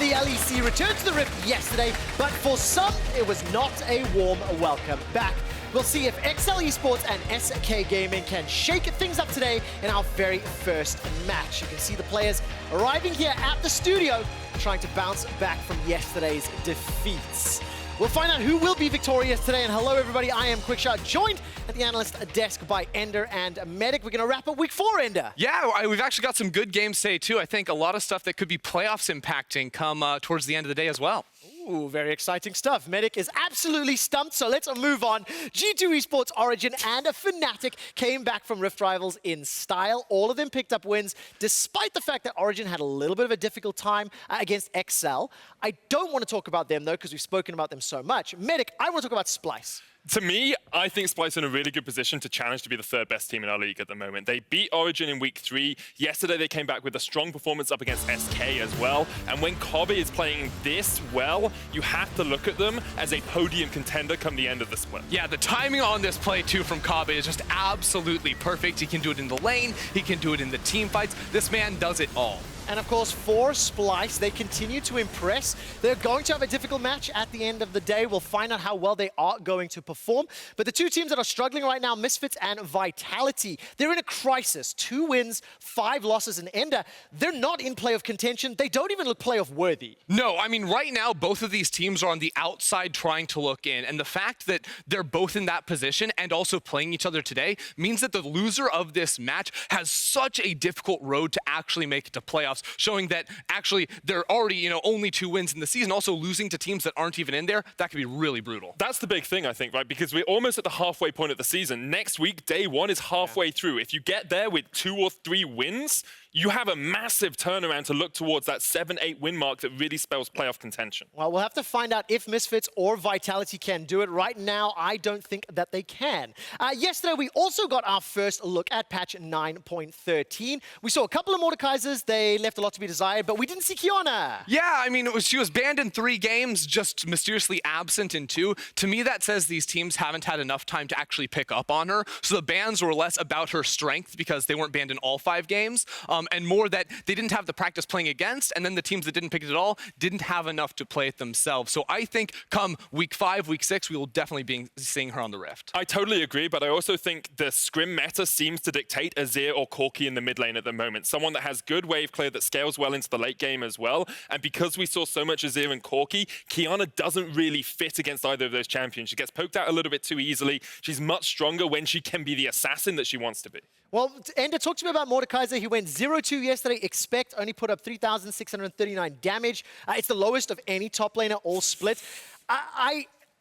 the LEC returned to the Rift yesterday, but for some, it was not a warm welcome back. We'll see if XL Esports and SK Gaming can shake things up today in our very first match. You can see the players arriving here at the studio, trying to bounce back from yesterday's defeats. We'll find out who will be victorious today. And hello, everybody. I am Quickshot, joined at the analyst desk by Ender and Medic. We're going to wrap up week 4, Ender. Yeah, we've actually got some good games today, too. I think a lot of stuff that could be playoffs impacting come towards the end of the day as well. Ooh, very exciting stuff. Medic is absolutely stumped, so let's move on. G2 Esports, Origin, and Fnatic came back from Rift Rivals in style. All of them picked up wins, despite the fact that Origin had a little bit of a difficult time against XL. I don't want to talk about them, though, because we've spoken about them so much. Medic, I want to talk about Splyce. To me, I think Splyce are in a really good position to challenge to be the third best team in our league at the moment. They beat Origin in week 3. Yesterday, they came back with a strong performance up against SK as well. And when Kobe is playing this well, you have to look at them as a podium contender come the end of the split. Yeah, the timing on this play, too, from Kobe is just absolutely perfect. He can do it in the lane. He can do it in the team fights. This man does it all. And of course, for Splyce, they continue to impress. They're going to have a difficult match at the end of the day. We'll find out how well they are going to perform. But the two teams that are struggling right now, Misfits and Vitality, they're in a crisis. 2 wins, 5 losses in Ender. They're not in playoff contention. They don't even look playoff worthy. No, I mean, right now, both of these teams are on the outside trying to look in. And the fact that they're both in that position and also playing each other today means that the loser of this match has such a difficult road to actually make it to playoffs, showing that actually they're already, only 2 wins in the season. Also losing to teams that aren't even in there, that could be really brutal. That's the big thing, I think, right? Because we're almost at the halfway point of the season. Next week, day 1 is halfway through. If you get there with 2 or 3 wins, you have a massive turnaround to look towards that 7-8 win mark that really spells playoff contention. Well, we'll have to find out if Misfits or Vitality can do it. Right now, I don't think that they can. Yesterday, we also got our first look at patch 9.13. We saw a couple of Mordekaisers. They left a lot to be desired, but we didn't see Kiana. Yeah, I mean, she was banned in 3 games, just mysteriously absent in 2. To me, that says these teams haven't had enough time to actually pick up on her. So the bans were less about her strength because they weren't banned in all 5 games. And more that they didn't have the practice playing against, and then the teams that didn't pick it at all didn't have enough to play it themselves. So I think come week 5, week 6, we will definitely be seeing her on the Rift. I totally agree, but I also think the scrim meta seems to dictate Azir or Corki in the mid lane at the moment. Someone that has good wave clear that scales well into the late game as well. And because we saw so much Azir and Corki, Kiana doesn't really fit against either of those champions. She gets poked out a little bit too easily. She's much stronger when she can be the assassin that she wants to be. Well, Ender, talk to me about Mordekaiser. He went 0-2 yesterday. Expect only put up 3,639 damage. It's the lowest of any top laner, all split.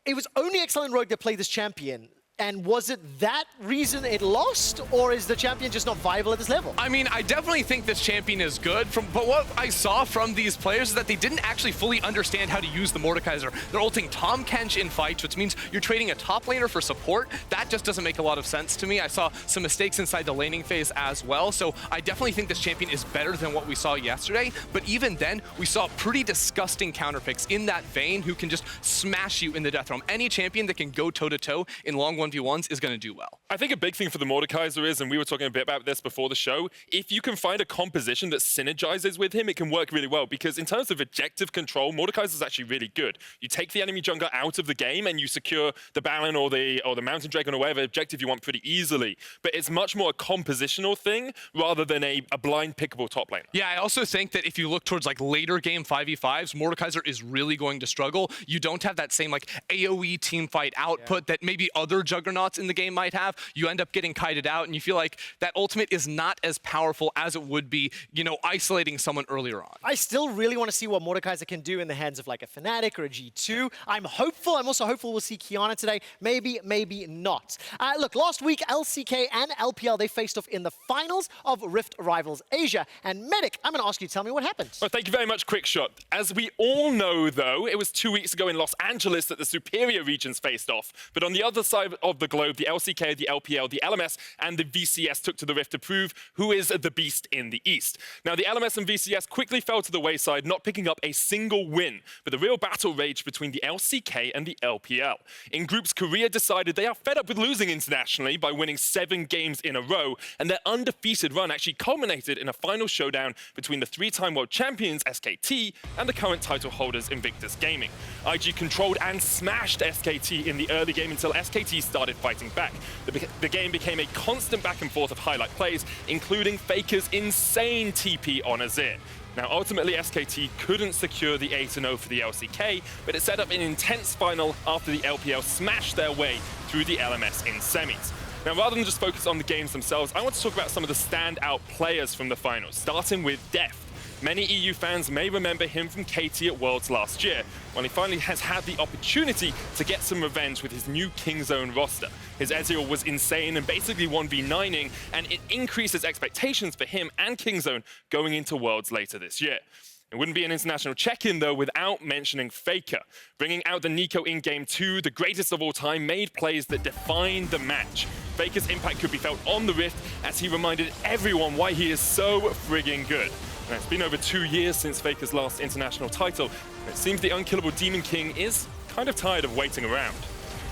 It was only excellent Rogue that played this champion. And was it that reason it lost, or is the champion just not viable at this level? I mean, I definitely think this champion is good, but what I saw from these players is that they didn't actually fully understand how to use the Mordekaiser. They're ulting Tahm Kench in fights, which means you're trading a top laner for support. That just doesn't make a lot of sense to me. I saw some mistakes inside the laning phase as well, so I definitely think this champion is better than what we saw yesterday, but even then, we saw pretty disgusting counter picks in that vein who can just smash you in the death realm. Any champion that can go toe-to-toe in long 1v1s is going to do well. I think a big thing for the Mordekaiser is, and we were talking a bit about this before the show, if you can find a composition that synergizes with him, it can work really well. Because in terms of objective control, Mordekaiser is actually really good. You take the enemy jungler out of the game and you secure the Baron or the Mountain Dragon or whatever objective you want pretty easily. But it's much more a compositional thing rather than a blind pickable top laner. Yeah, I also think that if you look towards like later game 5v5s, Mordekaiser is really going to struggle. You don't have that same like AoE team fight output that maybe other juggernauts in the game might have. You end up getting kited out, and you feel like that ultimate is not as powerful as it would be, isolating someone earlier on. I still really want to see what Mordekaiser can do in the hands of like a Fnatic or a G2. I'm hopeful. I'm also hopeful we'll see Kiana today. Maybe, maybe not. Look, last week, LCK and LPL, they faced off in the finals of Rift Rivals Asia. And Medic, I'm going to ask you to tell me what happened. Well, thank you very much, Quickshot. As we all know, though, it was 2 weeks ago in Los Angeles that the superior regions faced off. But on the other side of the globe, the LCK, the LPL, the LMS, and the VCS took to the Rift to prove who is the beast in the East. Now, the LMS and VCS quickly fell to the wayside, not picking up a single win, but the real battle raged between the LCK and the LPL. In groups, Korea decided they are fed up with losing internationally by winning 7 games in a row, and their undefeated run actually culminated in a final showdown between the 3-time world champions SKT and the current title holders Invictus Gaming. IG controlled and smashed SKT in the early game until SKT started fighting back. The game became a constant back and forth of highlight plays, including FLICKR's insane TP on Azir. Now, ultimately, SKT couldn't secure the 8-0 for the LCK, but it set up an intense final after the LPL smashed their way through the LMS in semis. Now, rather than just focus on the games themselves, I want to talk about some of the standout players from the finals, starting with Deft. Many EU fans may remember him from KT at Worlds last year, when he finally has had the opportunity to get some revenge with his new Kingzone roster. His Ezreal was insane and basically 1v9ing, and it increases expectations for him and Kingzone going into Worlds later this year. It wouldn't be an international check-in, though, without mentioning FLICKR. Bringing out the Nico in Game 2, the greatest of all time, made plays that defined the match. FLICKR's impact could be felt on the Rift, as he reminded everyone why he is so frigging good. Now, it's been over 2 years since FLICKR's last international title, and it seems the unkillable Demon King is kind of tired of waiting around.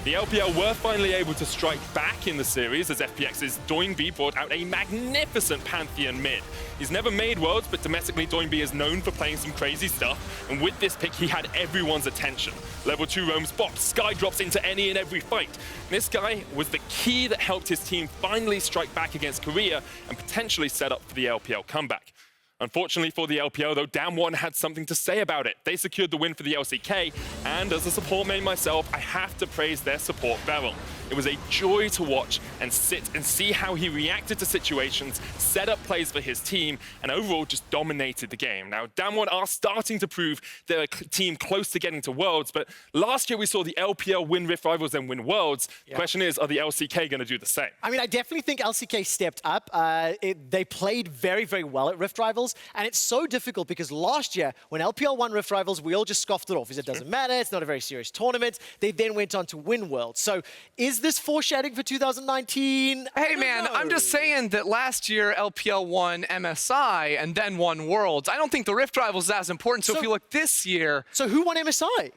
The LPL were finally able to strike back in the series as FPX's Doinb brought out a magnificent Pantheon mid. He's never made Worlds, but domestically Doinb is known for playing some crazy stuff, and with this pick he had everyone's attention. Level 2 roams bops, sky drops into any and every fight. This guy was the key that helped his team finally strike back against Korea and potentially set up for the LPL comeback. Unfortunately for the LPL, though, Damwon had something to say about it. They secured the win for the LCK, and as a support main myself, I have to praise their support Beryl. It was a joy to watch and sit and see how he reacted to situations, set up plays for his team, and overall just dominated the game. Now, Damwon are starting to prove they're a team close to getting to Worlds, but last year we saw the LPL win Rift Rivals and win Worlds. The question is, are the LCK going to do the same? I mean, I definitely think LCK stepped up. They played very, very well at Rift Rivals, and it's so difficult because last year, when LPL won Rift Rivals, we all just scoffed it off. It doesn't matter, it's not a very serious tournament. They then went on to win Worlds. So is this foreshadowing for 2019? Hey man, I'm just saying that last year LPL won MSI and then won Worlds. I don't think the Rift Rivals is as important, so if you look this year... So who won MSI?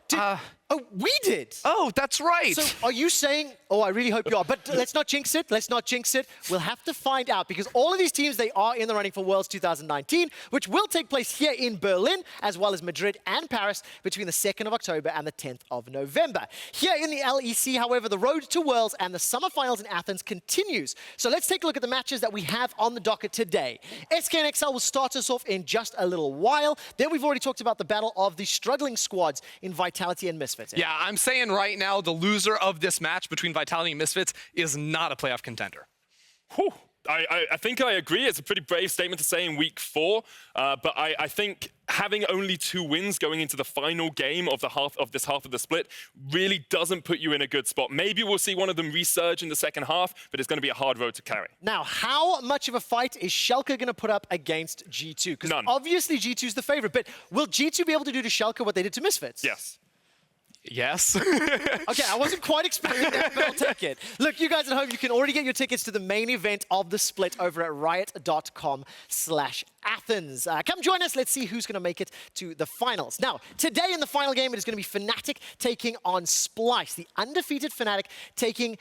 Oh, we did. Oh, that's right. So are you saying, oh, I really hope you are, but let's not jinx it. Let's not jinx it. We'll have to find out because all of these teams, they are in the running for Worlds 2019, which will take place here in Berlin, as well as Madrid and Paris between the 2nd of October and the 10th of November. Here in the LEC, however, the road to Worlds and the summer finals in Athens continues. So let's take a look at the matches that we have on the docket today. SK and XL will start us off in just a little while. Then we've already talked about the battle of the struggling squads in Vitality and Misfits. Yeah, I'm saying right now the loser of this match between Vitality and Misfits is not a playoff contender. Whew. I think I agree. It's a pretty brave statement to say in week 4, but I think having only 2 wins going into the final game of this half of the split really doesn't put you in a good spot. Maybe we'll see one of them resurge in the second half, but it's going to be a hard road to carry. Now, how much of a fight is Schalke going to put up against G2? Because obviously G2 is the favorite, but will G2 be able to do to Schalke what they did to Misfits? Yes. Yes. Okay, I wasn't quite expecting that, but I'll take it. Look, you guys at home, you can already get your tickets to the main event of the split over at riot.com/Athens. Come join us. Let's see who's going to make it to the finals. Now, today in the final game, it is going to be Fnatic taking on Splice, the undefeated Fnatic taking...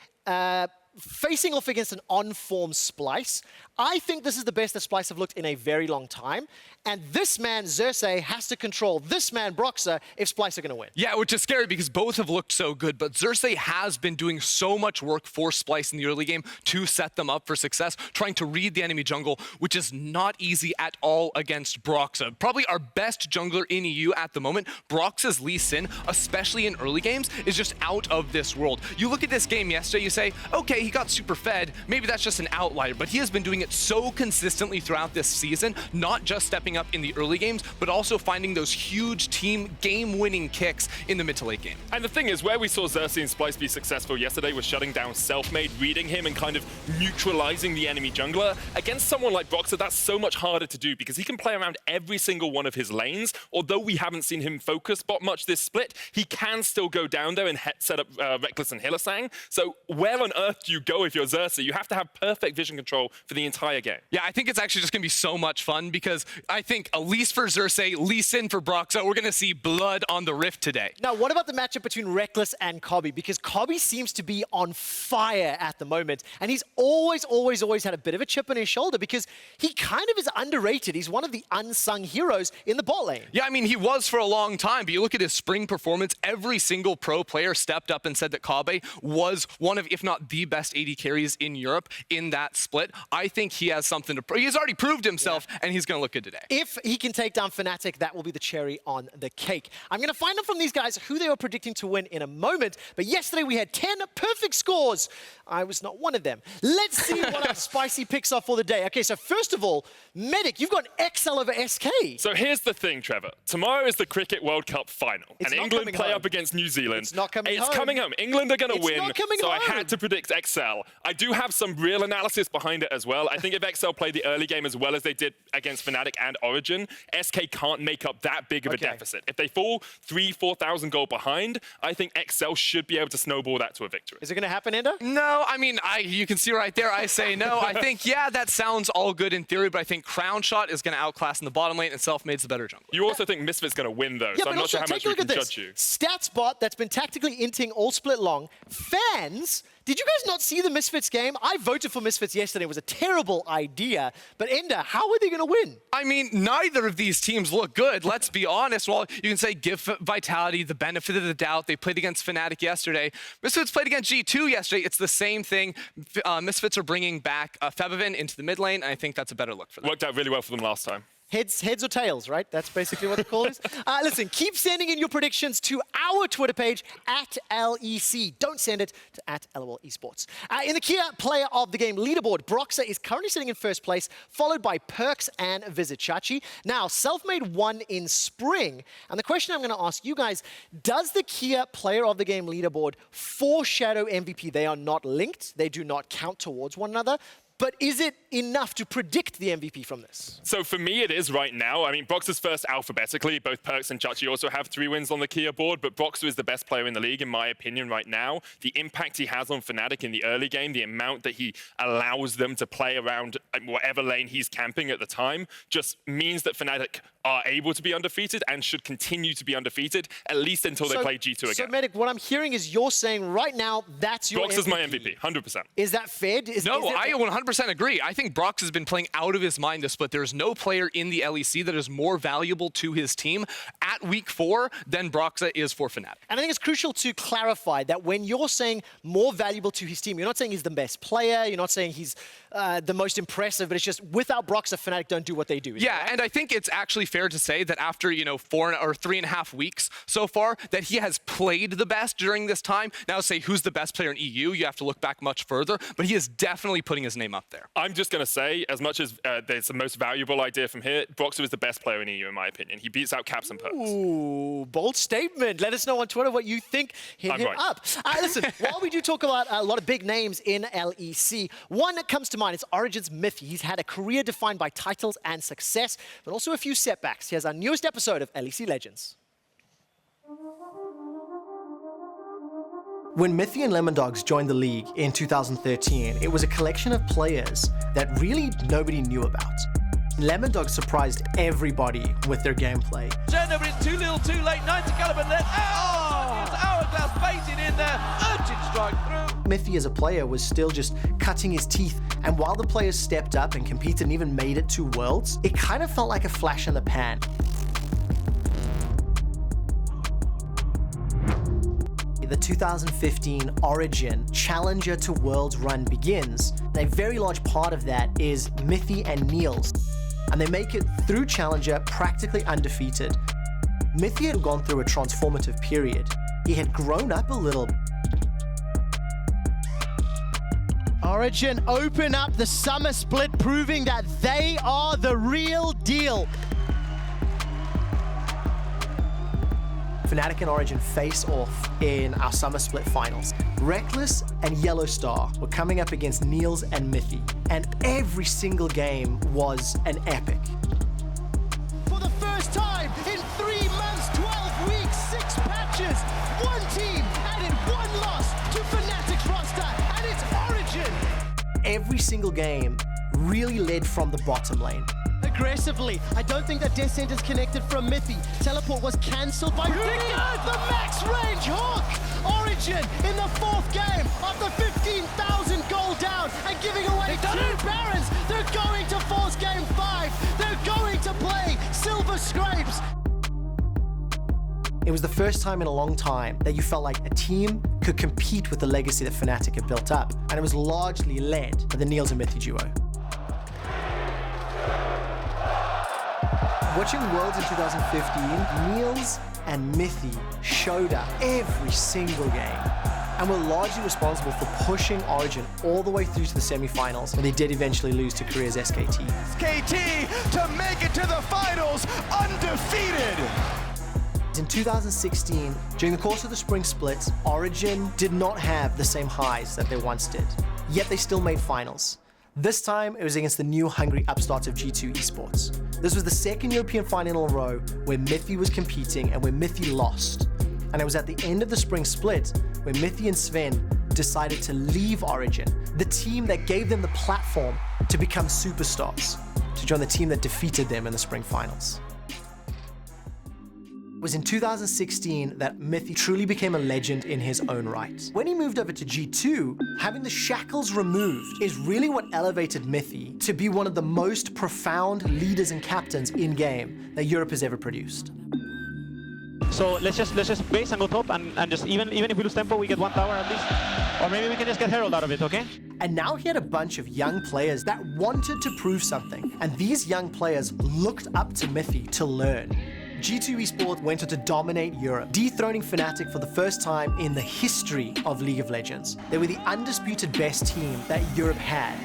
facing off against an on-form Splice. I think this is the best that Splice have looked in a very long time. And this man, Xerxes, has to control this man, Broxah, if Splice are going to win. Yeah, which is scary because both have looked so good, but Xerxes has been doing so much work for Splice in the early game to set them up for success, trying to read the enemy jungle, which is not easy at all against Broxah. Probably our best jungler in EU at the moment. Broxah's Lee Sin, especially in early games, is just out of this world. You look at this game yesterday, you say, okay, he got super fed. Maybe that's just an outlier, but he has been doing it it so consistently throughout this season, not just stepping up in the early games, but also finding those huge team game-winning kicks in the mid to late game. And the thing is, where we saw Xerxes and Splyce be successful yesterday was shutting down Selfmade, reading him, and kind of neutralizing the enemy jungler. Against someone like Broxah, that's so much harder to do because he can play around every single one of his lanes. Although we haven't seen him focus bot much this split, he can still go down there and set up Reckless and Hylissang. So where on earth do you go if you're Xerxes? You have to have perfect vision control for the entire game. Yeah, I think it's actually just going to be so much fun because I think Elise for Xerxes, Lee Sin for Broxah, we're going to see blood on the Rift today. Now, what about the matchup between Reckless and Kobbe? Because Kobbe seems to be on fire at the moment, and he's always had a bit of a chip on his shoulder because he kind of is underrated. He's one of the unsung heroes in the bot lane. Yeah, I mean, he was for a long time, but you look at his spring performance, every single pro player stepped up and said that Kobbe was one of, if not the best AD carries in Europe in that split. I think he has something to prove. He's already proved himself, and he's going to look good today. If he can take down Fnatic, that will be the cherry on the cake. I'm going to find out from these guys who they were predicting to win in a moment, but yesterday we had 10 perfect scores. I was not one of them. Let's see what our spicy picks are for the day. Okay, so first of all, Medic, you've got XL over SK. So here's the thing, Trevor. Tomorrow is the Cricket World Cup final, and England play up against New Zealand. It's not coming home. It's coming home. England are going to win, not coming so home. I had to predict XL. I do have some real analysis behind it as well. I think if XL play the early game as well as they did against Fnatic and Origin, SK can't make up that big of a deficit. If they fall 3,000-4,000 goal behind, I think XL should be able to snowball that to a victory. Is it going to happen, Ender? No, I mean, you can see right there, I say no. I think, yeah, that sounds all good in theory, but I think Crown Shot is going to outclass in the bottom lane, and Selfmade's the better jungler. You also think Misfit's going to win, though, Yeah, so I'm not sure how much we can judge you. StatsBot that's been tactically inting all split long. Fans, did you guys not see the Misfits game? I voted for Misfits yesterday. It was a terrible idea. But Ender, how are they going to win? I mean, neither of these teams look good. Let's be honest. Well, you can say give Vitality the benefit of the doubt. They played against Fnatic yesterday. Misfits played against G2 yesterday. It's the same thing. Misfits are bringing back Febiven into the mid lane, and I think that's a better look for them. Worked out really well for them last time. Heads or tails, right? That's basically what the call is. Listen, keep sending in your predictions to our Twitter page at LEC. Don't send it to at LOL Esports. In the Kia Player of the Game leaderboard, Broxah is currently sitting in first place, followed by Perks and Visitchachi. Now, Selfmade won in spring. And the question I'm going to ask you guys, does the Kia Player of the Game leaderboard foreshadow MVP? They are not linked. They do not count towards one another. But is it enough to predict the MVP from this? So for me, it is right now. I mean, Broxah's first alphabetically. Both Perks and Chachi also have 3 wins on the Kia board, but Broxah is the best player in the league, in my opinion, right now. The impact he has on Fnatic in the early game, the amount that he allows them to play around whatever lane he's camping at the time, just means that Fnatic are able to be undefeated and should continue to be undefeated, at least until they play G2 again. So, Medic, what I'm hearing is you're saying right now that's your Broxah's MVP. my MVP, 100%. Is that fair? No, I 100% agree. I think Brox has been playing out of his mind this split. There's no player in the LEC that is more valuable to his team at week 4 than Broxah is for Fnatic. And I think it's crucial to clarify that when you're saying more valuable to his team, you're not saying he's the best player, you're not saying he's the most impressive, but it's just without Broxah, Fnatic don't do what they do. Yeah, and I think it's actually fair to say that after, 4 or 3.5 weeks so far, that he has played the best during this time. Now say who's the best player in EU, you have to look back much further, but he is definitely putting his name up there. I'm just going to say, as much as there's the most valuable idea from here, Broxah is the best player in EU, in my opinion. He beats out Caps and Perks. Ooh, bold statement. Let us know on Twitter what you think. Hit him up. Listen, while we do talk about a lot of big names in LEC, one that comes to mind is Origin's Mythy. He's had a career defined by titles and success, but also a few setbacks. Here's our newest episode of LEC Legends. When Mythy and Lemondogs joined the league in 2013, it was a collection of players that really nobody knew about. Lemondogs surprised everybody with their gameplay. Turnover is too little, too late. 90 caliber net. Hourglass baited in there. Urgent strike through. Mythy as a player was still just cutting his teeth, and while the players stepped up and competed and even made it to Worlds, it kind of felt like a flash in the pan. The 2015 Origin Challenger to Worlds run begins. A very large part of that is Mythy and Niels, and they make it through Challenger practically undefeated. Mythy had gone through a transformative period. He had grown up a little. Origin open up the summer split, proving that they are the real deal. Fnatic and Origin face off in our summer split finals. Reckless and Yellow Star were coming up against Niels and Mithy, and every single game was an epic. For the first time in 3 months, 12 weeks, 6 patches, one team added 1 loss to Fnatic's roster, and it's Origin. Every single game really led from the bottom lane. Aggressively, I don't think that Descent is connected from Mithy. Teleport was cancelled by VODs. The max range hook! Origin in the 4th game after 15,000 gold down and giving away 2 Barons. They're going to force game 5. They're going to play Silver Scrapes. It was the first time in a long time that you felt like a team could compete with the legacy that Fnatic had built up, and it was largely led by the Niels and Mithy duo. Watching Worlds in 2015, Niels and Mithy showed up every single game and were largely responsible for pushing Origin all the way through to the semi-finals, when they did eventually lose to Korea's SKT. SKT to make it to the finals undefeated! In 2016, during the course of the spring split, Origin did not have the same highs that they once did, yet they still made finals. This time, it was against the new hungry upstarts of G2 Esports. This was the 2nd European final in a row where Mithy was competing and where Mithy lost. And it was at the end of the spring split where Mithy and Sven decided to leave Origin, the team that gave them the platform to become superstars, to join the team that defeated them in the spring finals. It was in 2016 that Mithy truly became a legend in his own right. When he moved over to G2, having the shackles removed is really what elevated Mithy to be one of the most profound leaders and captains in-game that Europe has ever produced. So let's just base and go top, and just even if we lose tempo, we get 1 tower at least. Or maybe we can just get Herald out of it, okay? And now he had a bunch of young players that wanted to prove something. And these young players looked up to Mithy to learn. G2 Esports went on to dominate Europe, dethroning Fnatic for the first time in the history of League of Legends. They were the undisputed best team that Europe had.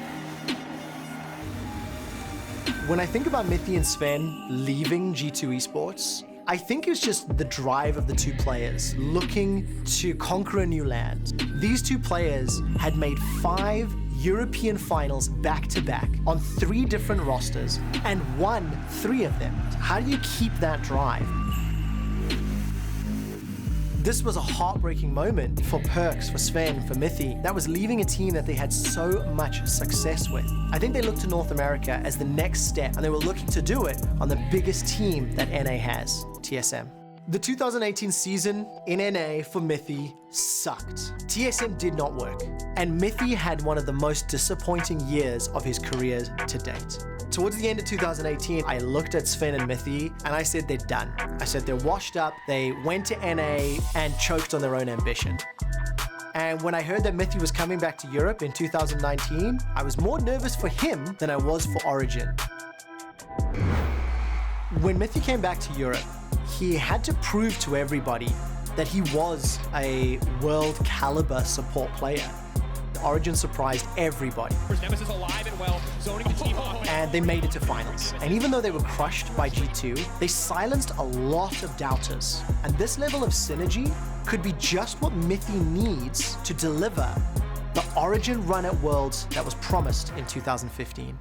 When I think about Mithy and Sven leaving G2 Esports, I think it was just the drive of the 2 players looking to conquer a new land. These 2 players had made 5 European finals back-to-back on 3 different rosters and won 3 of them. How do you keep that drive? This was a heartbreaking moment for Perks, for Sven, for Mithy, that was leaving a team that they had so much success with. I think they looked to North America as the next step, and they were looking to do it on the biggest team that NA has, TSM. The 2018 season in NA for Mithy sucked. TSM did not work, and Mithy had one of the most disappointing years of his career to date. Towards the end of 2018, I looked at Sven and Mithy and I said they're done. I said they're washed up, they went to NA and choked on their own ambition. And when I heard that Mithy was coming back to Europe in 2019, I was more nervous for him than I was for Origin. When Mithy came back to Europe, he had to prove to everybody that he was a world caliber support player. Origin surprised everybody. Nemesis alive and well, zoning the team off. And they made it to finals. And even though they were crushed by G2, they silenced a lot of doubters. And this level of synergy could be just what Mithy needs to deliver the Origin run at Worlds that was promised in 2015.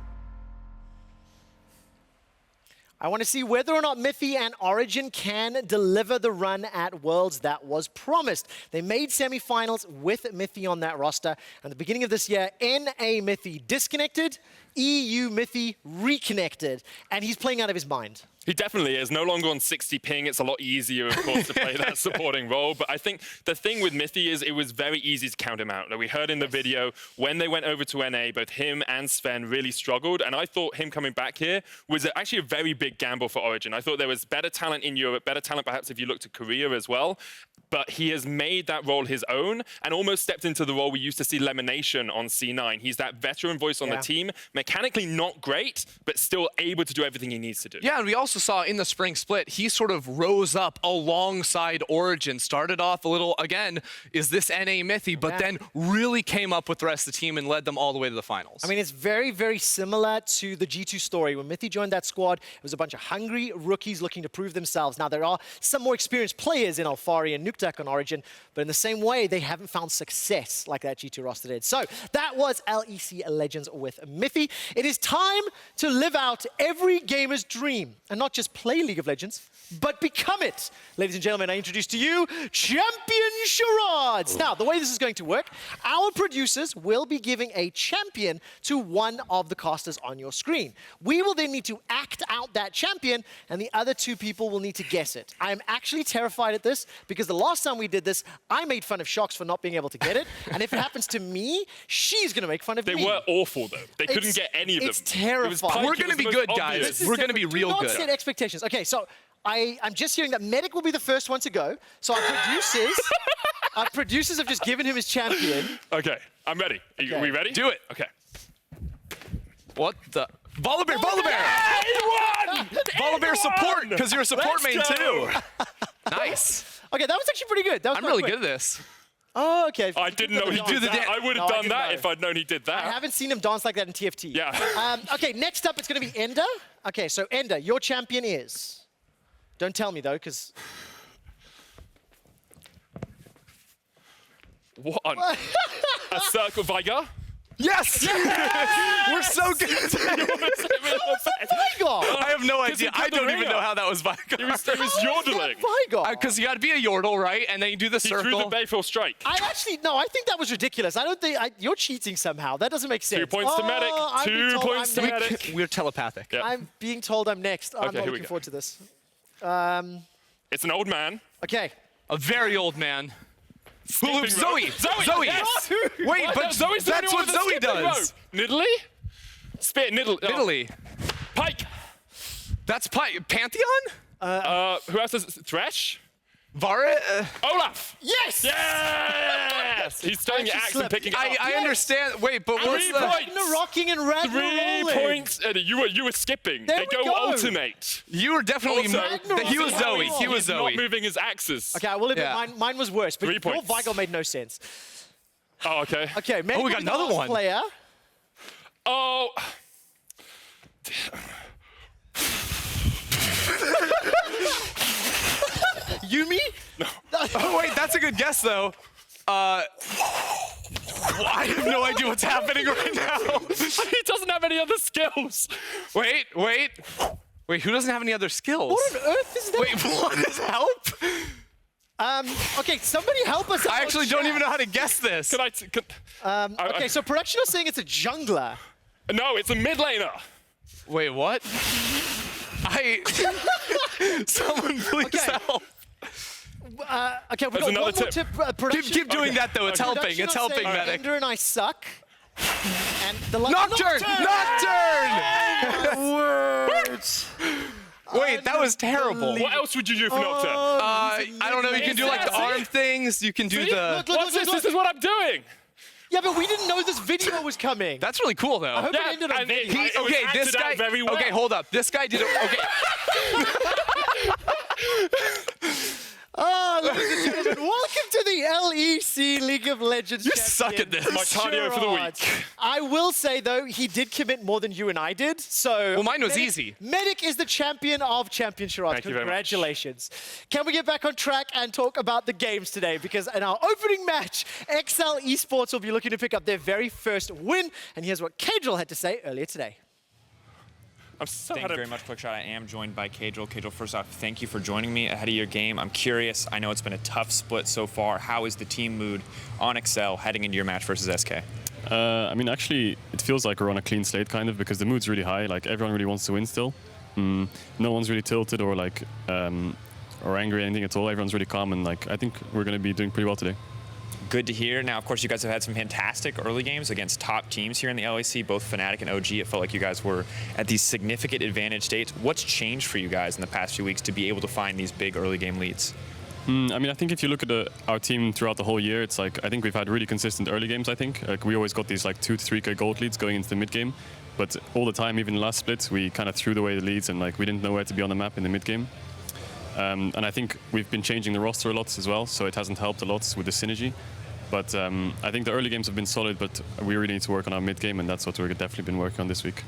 I want to see whether or not Mithy and Origin can deliver the run at Worlds that was promised. They made semifinals with Mithy on that roster. At the beginning of this year, NA Mithy disconnected, EU Mithy reconnected, and he's playing out of his mind. He definitely is. No longer on 60 ping. It's a lot easier, of course, to play that supporting role. But I think the thing with Mithy is it was very easy to count him out. Like we heard in the video, when they went over to NA, both him and Sven really struggled. And I thought him coming back here was actually a very big gamble for Origin. I thought there was better talent in Europe, better talent perhaps if you look to Korea as well. But he has made that role his own and almost stepped into the role we used to see Lemonation on C9. He's that veteran voice on the team, mechanically not great, but still able to do everything he needs to do. Yeah, and we also also saw in the spring split, he sort of rose up alongside Origin. Started off a little, again, is this NA Mithy, but then really came up with the rest of the team and led them all the way to the finals. I mean, it's very, very similar to the G2 story. When Mithy joined that squad, it was a bunch of hungry rookies looking to prove themselves. Now, there are some more experienced players in Alfari and Nuktak on Origin, but in the same way, they haven't found success like that G2 roster did. So that was LEC Legends with Mithy. It is time to live out every gamer's dream and not just play League of Legends, but become it. Ladies and gentlemen, I introduce to you Champion Charades. Now, the way this is going to work, our producers will be giving a champion to one of the casters on your screen. We will then need to act out that champion, and the other two people will need to guess it. I am actually terrified at this because the last time we did this, I made fun of Shox for not being able to get it, and if it happens to me, she's going to make fun of me. They were awful, though. They couldn't get any of them. It's terrifying. We're going to be good, guys. We're going to be real good. Do not set expectations. Okay, so I'm just hearing that Medic will be the first one to go. So our producers have just given him his champion. Okay, I'm ready. Are we ready? Do it. Okay. What the? Volibear! Volibear! He won! Volibear support, because you're a support main Let's too. go! Nice. Okay, that was actually pretty good. That was I'm quite really quick. good at this. Oh, okay. I didn't know he did that. I would have done that if I'd known he did that. I haven't seen him dance like that in TFT. Yeah. Okay, next up it's going to be Ender. Okay, so Ender, your champion is... Don't tell me, though, because... What? A circle Viger? Yes! We're so good at that. Vigar! I have no idea. I don't even know how that was Vigar. He was yodeling. Vigar! Because you got to be a yordle, right? And then you do the He circle. threw the Bayfield strike. No, I think that was ridiculous. I don't think... you're cheating somehow. That doesn't make sense. 2 points to Medic. I'm being 2 told points I'm to next. Medic. We're telepathic. Yeah. I'm being told I'm next. I'm Okay, not here we looking go. forward to this. It's an old man. Okay. A very old man. Skipping Zoe! rope. Zoe! Yes! Wait, but Zoe's the that's only what one with a Zoe skipping does. rope. Nidalee? Spit, Nidalee. Oh. Italy. Pike. That's Pantheon? Who else is Thresh? Vara? Olaf. Yes! Yes! He's throwing your actually axe and slipped. picking it up. I understand. Wait, but what's 3 the... points. Ragnar rocking and Ragnar 3 rolling. points. You were skipping. There They we go go. alternate. You were definitely... Also, he was Zoe. He was He's not Zoe. moving his axes. Okay, I will admit Yeah. mine was worse, but 3 your points. Vigar made no sense. Oh, okay. Okay, Medic we will got be the another last one. player. Oh. Yumi? No. Oh, wait, that's a good guess, though. I have no idea what's happening right now. He doesn't have any other skills. Wait. Wait, who doesn't have any other skills? What on earth is that? Wait, what is help? Okay, somebody help us out. I actually don't even know how to guess this. Can I? Okay, so production is saying it's a jungler. No, it's a mid laner. Wait, what? Someone please Okay. help. Okay, we There's got another one more tip. tip. Production. Keep doing that, though. It's helping. Production It's are helping, saying Medic. Ender and I suck. And the Nocturne! Nocturne! Words. Wait, that was terrible. What else would you do for Nocturne? I don't know. You can do like the arm things. You can do the... Look, What's this? This is what I'm doing. Yeah, but we didn't know this video was coming. That's really cool, though. I hope Yeah, it ended on and video. it was Okay, this acted out guy... very well. Okay, hold up. This guy did it... Okay. Oh, ladies and gentlemen, welcome to the LEC League of Legends. You suck at this. My cardio for the week. I will say, though, he did commit more than you and I did, so... Well, mine was easy. Medic is the champion of Champion Charades. Thank you very much. Congratulations. Can we get back on track and talk about the games today? Because in our opening match, XL Esports will be looking to pick up their very first win, and here's what Caedral had to say earlier today. I'm so Thank you very much, Quickshot. I am joined by Caedral. Caedral, first off, thank you for joining me ahead of your game. I'm curious, I know it's been a tough split so far. How is the team mood on XL heading into your match versus SK? I mean, actually, it feels like we're on a clean slate, kind of, because the mood's really high. Like, everyone really wants to win still. No one's really tilted or, like, or angry or anything at all. Everyone's really calm, and, like, I think we're going to be doing pretty well today. Good to hear. Now, of course, you guys have had some fantastic early games against top teams here in the LEC, both Fnatic and OG. It felt like you guys were at these significant advantage states. What's changed for you guys in the past few weeks to be able to find these big early game leads? I mean, I think if you look at our team throughout the whole year, it's like, I think we've had really consistent early games, I think. Like, we always got these, like, 2 to 3K gold leads going into the mid game. But all the time, even last split, we kind of threw away the leads and like we didn't know where to be on the map in the mid game. And I think we've been changing the roster a lot as well, so it hasn't helped a lot with the synergy. But I think the early games have been solid, but we really need to work on our mid game, and that's what we've definitely been working on this week.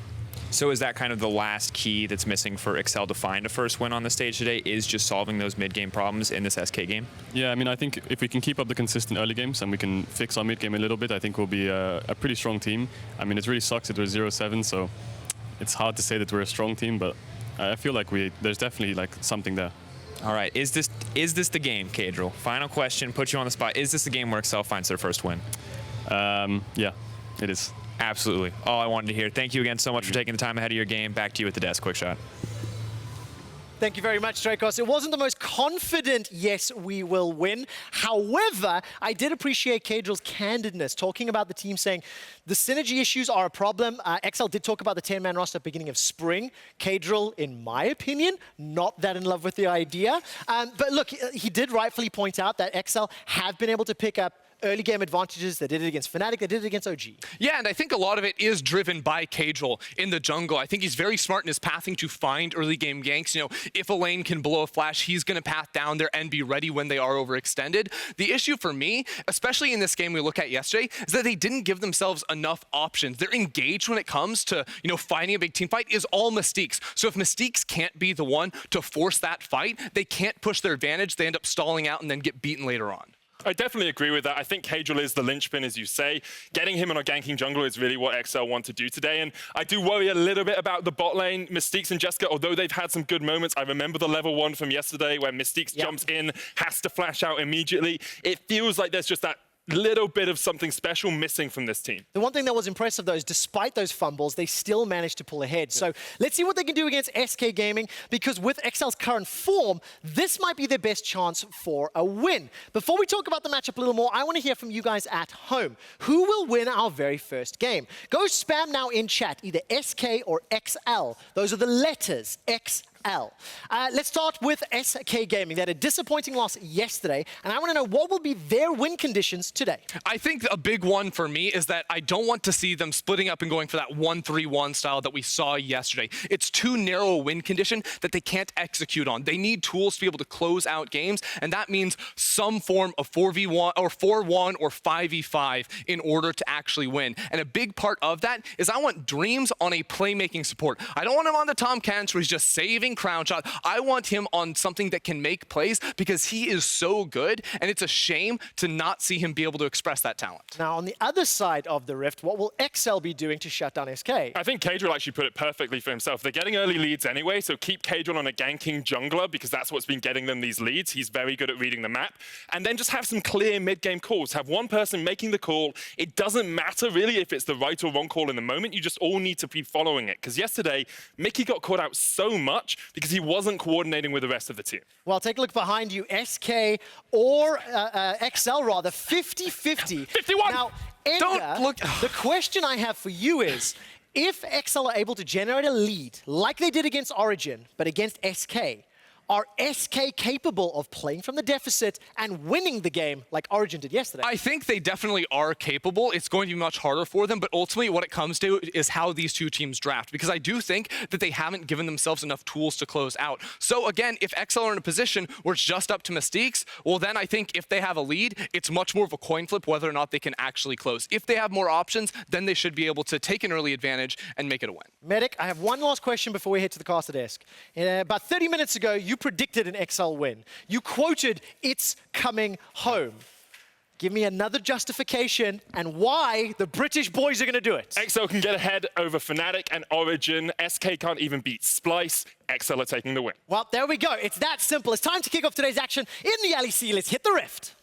So is that kind of the last key that's missing for Excel to find a first win on the stage today, is just solving those mid-game problems in this SK game? Yeah, I mean, I think if we can keep up the consistent early games and we can fix our mid-game a little bit, I think we'll be a pretty strong team. I mean, it really sucks that we're 0-7, so it's hard to say that we're a strong team, but I feel like there's definitely like something there. All right, is this the game, Caedral? Final question, put you on the spot. Is this the game where Excel finds their first win? Yeah, it is. Absolutely. All I wanted to hear. Thank you again so much for taking the time ahead of your game. Back to you at the desk. Quickshot. Thank you very much, Drakos. It wasn't the most confident, yes, we will win. However, I did appreciate Caedral's candidness, talking about the team, saying the synergy issues are a problem. XL did talk about the 10-man roster at the beginning of spring. Caedral, in my opinion, not that in love with the idea. But look, he did rightfully point out that XL have been able to pick up early game advantages. They did it against Fnatic, they did it against OG. Yeah, and I think a lot of it is driven by Caedral in the jungle. I think he's very smart in his pathing to find early game ganks. You know, if a lane can blow a flash, he's going to path down there and be ready when they are overextended. The issue for me, especially in this game we look at yesterday, is that they didn't give themselves enough options. They're engaged when it comes to, you know, fighting a big team fight is all Mystiques. So if Mystiques can't be the one to force that fight, they can't push their advantage. They end up stalling out and then get beaten later on. I definitely agree with that. I think Caedral is the linchpin, as you say. Getting him on a ganking jungle is really what XL want to do today. And I do worry a little bit about the bot lane. Mystiques and Jessica, although they've had some good moments, I remember the level 1 from yesterday where Mystiques jumps in, has to flash out immediately. It feels like there's just that little bit of something special missing from this team. The one thing that was impressive, though, is despite those fumbles, they still managed to pull ahead. So let's see what they can do against SK Gaming, because with XL's current form, this might be their best chance for a win. Before we talk about the matchup a little more, I want to hear from you guys at home. Who will win our very first game? Go spam now in chat, either SK or XL. Those are the letters, XL. Let's start with SK Gaming. They had a disappointing loss yesterday, and I want to know what will be their win conditions today. I think a big one for me is that I don't want to see them splitting up and going for that 1-3-1 style that we saw yesterday. It's too narrow a win condition that they can't execute on. They need tools to be able to close out games, and that means some form of 4v1 or 4-1 or 5v5 in order to actually win. And a big part of that is I want Dreams on a playmaking support. I don't want him on the Tom Cans where he's just saving crown shot. I want him on something that can make plays because he is so good, and it's a shame to not see him be able to express that talent. Now, on the other side of the rift, what will XL be doing to shut down SK? I think Caedral actually put it perfectly for himself. They're getting early leads anyway, so keep Caedral on a ganking jungler because that's what's been getting them these leads. He's very good at reading the map. And then just have some clear mid-game calls. Have one person making the call. It doesn't matter really if it's the right or wrong call in the moment. You just all need to be following it. Because yesterday, Mickey got caught out so much because he wasn't coordinating with the rest of the team. Well, take a look behind you. SK or XL rather, 50-50. 51! Now, Ender, Don't look. The question I have for you is, if XL are able to generate a lead, like they did against Origin, but against SK, are SK capable of playing from the deficit and winning the game like Origin did yesterday? I think they definitely are capable. It's going to be much harder for them, but ultimately what it comes to is how these two teams draft, because I do think that they haven't given themselves enough tools to close out. So again, if XL are in a position where it's just up to Mystiques, well then I think if they have a lead, it's much more of a coin flip whether or not they can actually close. If they have more options, then they should be able to take an early advantage and make it a win. Medic, I have one last question before we head to the caster desk. About 30 minutes ago, you predicted an XL win. You quoted, "It's coming home." Give me another justification and why the British boys are going to do it. XL can get ahead over Fnatic and Origin. SK can't even beat Splice. XL are taking the win. Well, there we go. It's that simple. It's time to kick off today's action in the LEC. Let's hit the rift.